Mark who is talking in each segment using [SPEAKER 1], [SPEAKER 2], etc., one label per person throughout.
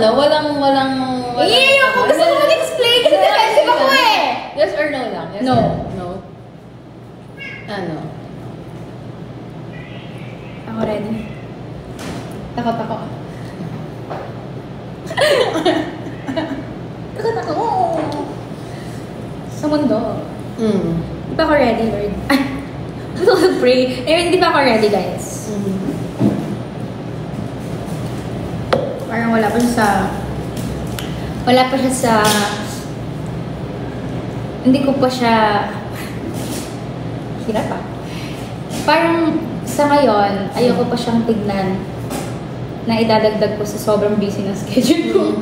[SPEAKER 1] walang...
[SPEAKER 2] Ako gusto ko mag-explain kasi defensive ako eh!
[SPEAKER 1] Yes or no lang? Yes
[SPEAKER 2] No.
[SPEAKER 1] No? Ano?
[SPEAKER 2] Ako ready. Takot ako. Takot ako. Sa mundo. Hindi pa ako ready, Lord. Ay! Gusto ko pray. Hindi pa ako ready, guys. Parang wala pa siya sa... Hindi ko pa siya... Hirap pa. Parang sa ngayon, ayoko pa siyang tignan na idadagdag ko sa sobrang busy na schedule ko.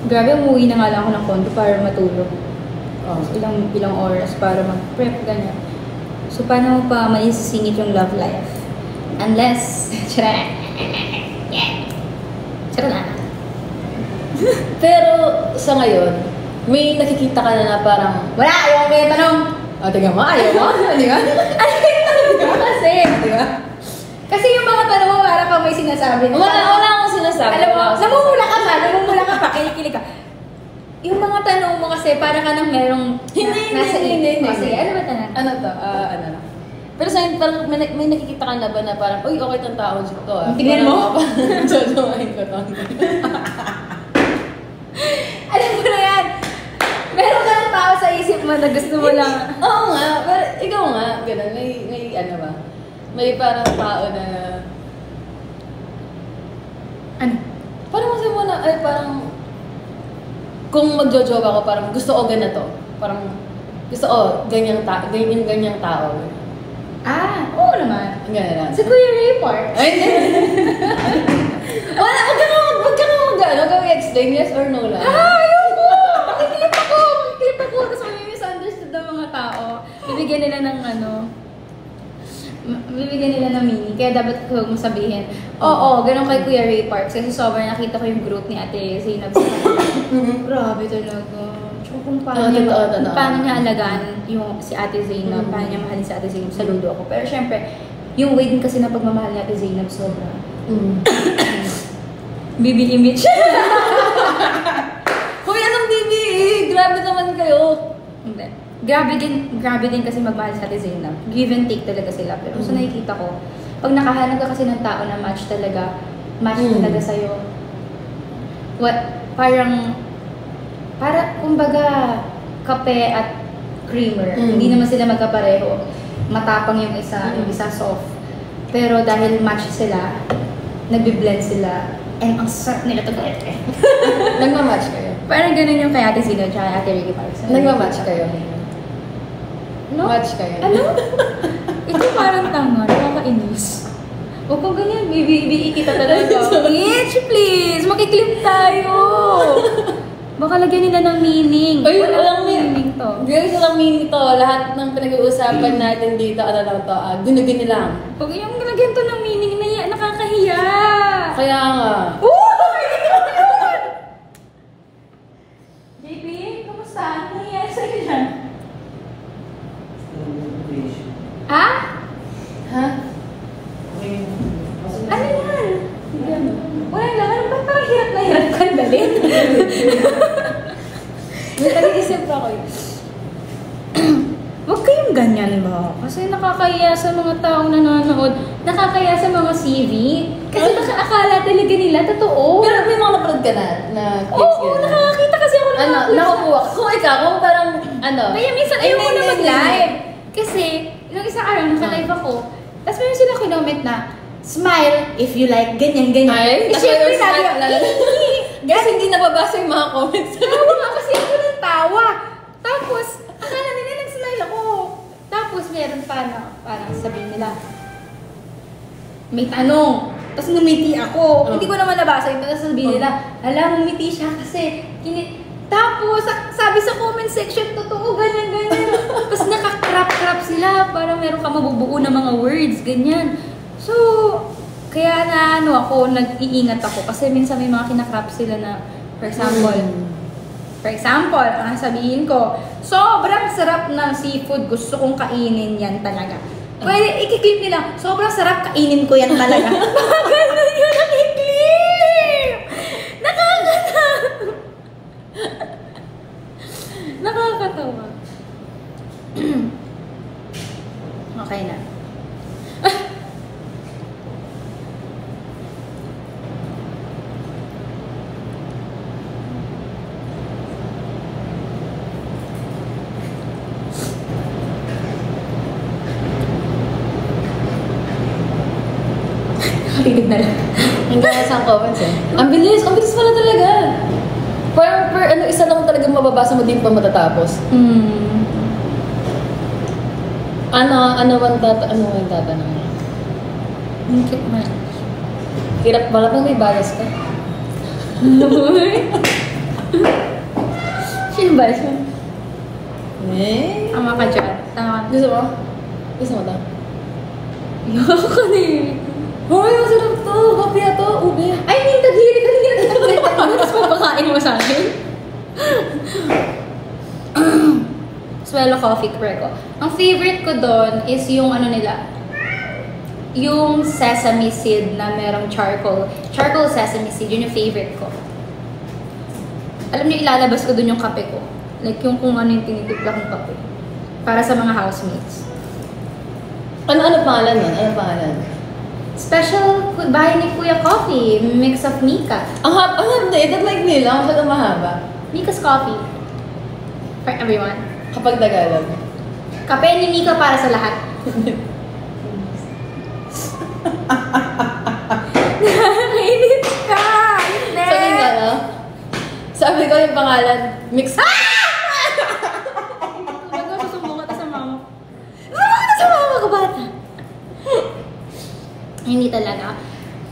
[SPEAKER 2] Grabe, umuwi na nga lang ako ng condo para matulog. Ilang oras para mag-prep, ganyan. So, paano mo pa maisisingit yung love life? Unless, charot na.
[SPEAKER 1] Pero sa ngayon, may nakikita ka na parang...
[SPEAKER 2] Wala! Ayaw ko kayo tanong!
[SPEAKER 1] Tiga mo, ayaw mo? Di ba?
[SPEAKER 2] Kasi, di ba? Kasi yung mga tanong mo, para pa may sinasabi.
[SPEAKER 1] Wala akong sinasabi.
[SPEAKER 2] Alam mo, namumula ka pa, kikilig ka. Yung mga tanong mo kasi, para ka nang merong...
[SPEAKER 1] Hindi.
[SPEAKER 2] Sige, ano ba tanong?
[SPEAKER 1] Ano to? Ano na? Pero sa akin, parang may nakikita ka na ba na parang, uy, okay itong tao to
[SPEAKER 2] Tingnan mo?
[SPEAKER 1] Jojoahin ko to.
[SPEAKER 2] Alam ko na yan! Meron ka ng tao sa isip mo na gusto mo lang.
[SPEAKER 1] Oo nga, pero ikaw nga, gano'n, may ano ba? May parang tao na...
[SPEAKER 2] Ano?
[SPEAKER 1] Parang kasi mo na, ay parang... Kung magjojoba ko, parang gusto ko ganito. Parang gusto ko ganyang tao.
[SPEAKER 2] Oo naman.
[SPEAKER 1] Ganyan lang.
[SPEAKER 2] Si Kuya Ray Park.
[SPEAKER 1] Ay, hindi. Wag ka nga mag-explain, yes or no lang.
[SPEAKER 2] Ayoko! Makiklip ako! Tapos may misunderstood ng mga tao. Bibigyan nila ng meaning. Kaya dapat ko mong sabihin, oo, ganun kay Kuya Ray Park. Kasi sobrang nakita ko yung growth ni Ate Zainab sa Grabe talaga. Tsaka kung paano niya alagaan yung si Ate Zainab, paano niya mahalin si Ate Zainab, saludo ako. Pero syempre, yung way din kasi na pagmamahal ni Ate Zainab sobra. Bibi image.
[SPEAKER 1] Hoy, anong BBE? Grabe naman kayo.
[SPEAKER 2] Hindi. Grabe din kasi magmahal sa Ate Zainab. Give and take talaga sila. Pero sa nakikita ko, pag nakahanap ka kasi ng tao na match talaga sa'yo. Kumbaga, kape at creamer. Hindi naman sila magkapareho. Matapang yung isa soft. Pero dahil match sila, nagbi-blend sila, and ang sarap nila tagay.
[SPEAKER 1] Nagmamatch kayo?
[SPEAKER 2] Parang ganun yung kay Ate Zainab at Ate Ricky Parks.
[SPEAKER 1] Nagmamatch kayo?
[SPEAKER 2] No?
[SPEAKER 1] Match kayo?
[SPEAKER 2] Ano? Ito parang tanga, nakakainis. O kung ganyan, baby, kita talaga. Itch, please! Makiklip tayo! Baka lagyan nila ng meaning.
[SPEAKER 1] Ay,
[SPEAKER 2] walang meaning to.
[SPEAKER 1] Guys, walang meaning to. Lahat ng pinag-uusapan natin dito, ano lang to, gunagin lang.
[SPEAKER 2] Pag yung lagyan to ng meaning, nakakahiya.
[SPEAKER 1] Kaya nga.
[SPEAKER 2] Baby, kamusta? Ano nangyayari sa'yo dyan? Ha? Ano yan? Wala lang. Ano ba parang hirap na hirap ka? Dali.
[SPEAKER 1] May nag-iisip ako eh.
[SPEAKER 2] Huwag kayong ganyan ba? Kasi nakakaya sa mga taong nanonood. Nakakaya sa mga CV. Kasi baka akala talaga nila, totoo.
[SPEAKER 1] Pero may mga napanood ka na clips
[SPEAKER 2] Oo, nakakakita kasi ako ng mga clips.
[SPEAKER 1] Nakakuha. Kung ikaw, kung parang,
[SPEAKER 2] Kaya minsan ayaw mo na mag-live. Kasi, yung isang araw, naka-live ako. Tapos meron sila kinoment na, smile if you like ganyan.
[SPEAKER 1] Ay,
[SPEAKER 2] syempre sabi ko,
[SPEAKER 1] kasi hindi nababasa yung mga comments.
[SPEAKER 2] tawa nga kasi ako ng tawa. Tapos, akala nila nag-smile ako. Tapos, meron pa na, parang sabihin nila, may tanong. Tapos ngumiti ako. Hindi ko naman nabasa ito. Tapos sabihin nila, hala, ngumiti siya kasi tapos, sabi sa comment section, totoo, ganyan. Tapos naka-crap sila para meron ka mabubuo na mga words, ganyan. So, kaya nag-iingat ako kasi minsan may mga kinakrap sila na, for example, ang sabihin ko, sobrang sarap ng seafood, gusto kong kainin yan talaga. Pwede, ikiklip nila, sobrang sarap, kainin ko yan talaga. Ganun Karinig na lang.
[SPEAKER 1] Hanggang sa comments eh. Ang bilis pala talaga. Parang isa lang talaga mababasa mo din pa matatapos. Ano bang tatanong?
[SPEAKER 2] Hindi man.
[SPEAKER 1] Hirap pala bang may bias ka?
[SPEAKER 2] Sino ba siya?
[SPEAKER 1] Eh?
[SPEAKER 2] Tama ka dyan. Tama.
[SPEAKER 1] Gusto mo? Gusto mo to?
[SPEAKER 2] Ayoko ka na
[SPEAKER 1] Hoy, masarap to! Kapya to! Ube!
[SPEAKER 2] Ay, minta diri ka nila. Tapos papakain mo sa akin. Swello coffee ko. Ang favorite ko doon is yung ano nila. Yung sesame seed na merong charcoal. Charcoal sesame seed. Yun yung favorite ko. Alam niyo, ilalabas ko doon yung kape ko. Like yung kung ano yung tinitimpla kong kape. Para sa mga housemates.
[SPEAKER 1] Ano pangalan nun? Ano pangalan?
[SPEAKER 2] Special bahay ni Kuya Coffee. Mix of Mika.
[SPEAKER 1] Ang haba eh. That like nila. Masyadong mahaba.
[SPEAKER 2] Mika's Coffee. For everyone.
[SPEAKER 1] Kapag Tagalog.
[SPEAKER 2] Kape ni Mika para sa lahat. Nakakainis ka! Hindi!
[SPEAKER 1] Sabi nga, no? Sabi ko yung pangalan, mix.
[SPEAKER 2] Bago susumbong ka sa mama. Susumbong ka sa mama ko, bata! Hindi talaga.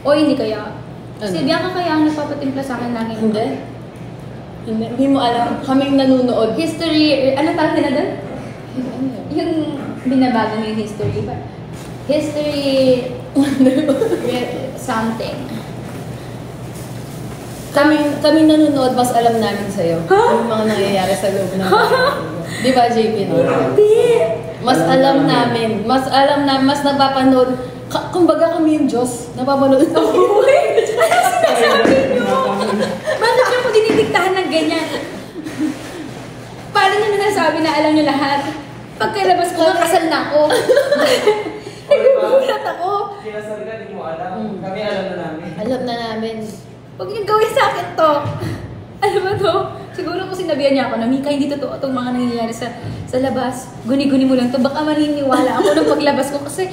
[SPEAKER 2] O hindi kaya. Si Bianca kaya ang nagpapatimpla sa akin lagi.
[SPEAKER 1] Hindi mo alam. Kaming nanunood.
[SPEAKER 2] History, ano tawag nila doon? Yung binabago mo yung history ba? History something.
[SPEAKER 1] Kaming nanonood, mas alam namin sa'yo. Yung mga nangyayari sa loob ng Di ba, JP? No?
[SPEAKER 2] Hindi!
[SPEAKER 1] Mas alam namin. Mas napapanood. Kumbaga kami yung Diyos. Napapanood.
[SPEAKER 2] Ano sinasabi niyo? Bakit niyo ko dinidiktahan ng ganyan? Paano niyo nasasabi na alam niyo lahat? Pagkalabas ko, kasal na ako. Nagugulat ako.
[SPEAKER 3] Kinasal ka, di mo alam. Kami alam na namin.
[SPEAKER 1] Alam na namin.
[SPEAKER 2] Huwag niyong gawin sa akin to. Alam mo to? Siguro kung sinabihan niya ako na, Mika, hindi totoo itong mga nangyayari sa labas. Guni-guni mo lang to. Baka maniniwala ako nung paglabas ko. Kasi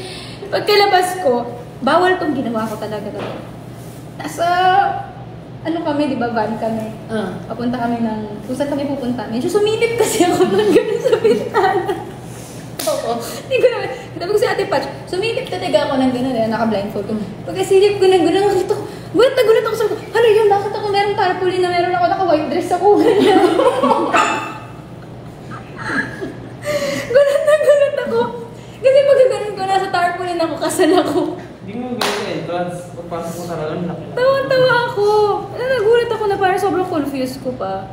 [SPEAKER 2] pagkalabas ko, bawal tong ginawa ko talaga. Nasa, ano kami, di ba, van kami. Papunta kami ng, kung saan kami pupunta. Medyo sumilip kasi ako nun ganun sa bintana. Oo. Hindi ko naman, sabi ko si Ate Patch, sumilip talaga ako ng gano'n, naka-blindfold ko. Pagkasilip ko ng gano'n, nakita ko, gulat na gulat ako sa ko, ano yun, bakit ako merong tarpaulin na meron ako, naka-white dress ako, ganyan. Gulat na gulat ako. Kasi pagkaganon ko, nasa tarpaulin ako, kasal ako.
[SPEAKER 3] Hindi mo gawin sa entrance. Pagpasok mo sa ralan, laki.
[SPEAKER 2] Tawa-tawa ako. Nagulat ako na parang sobrang confused ko pa.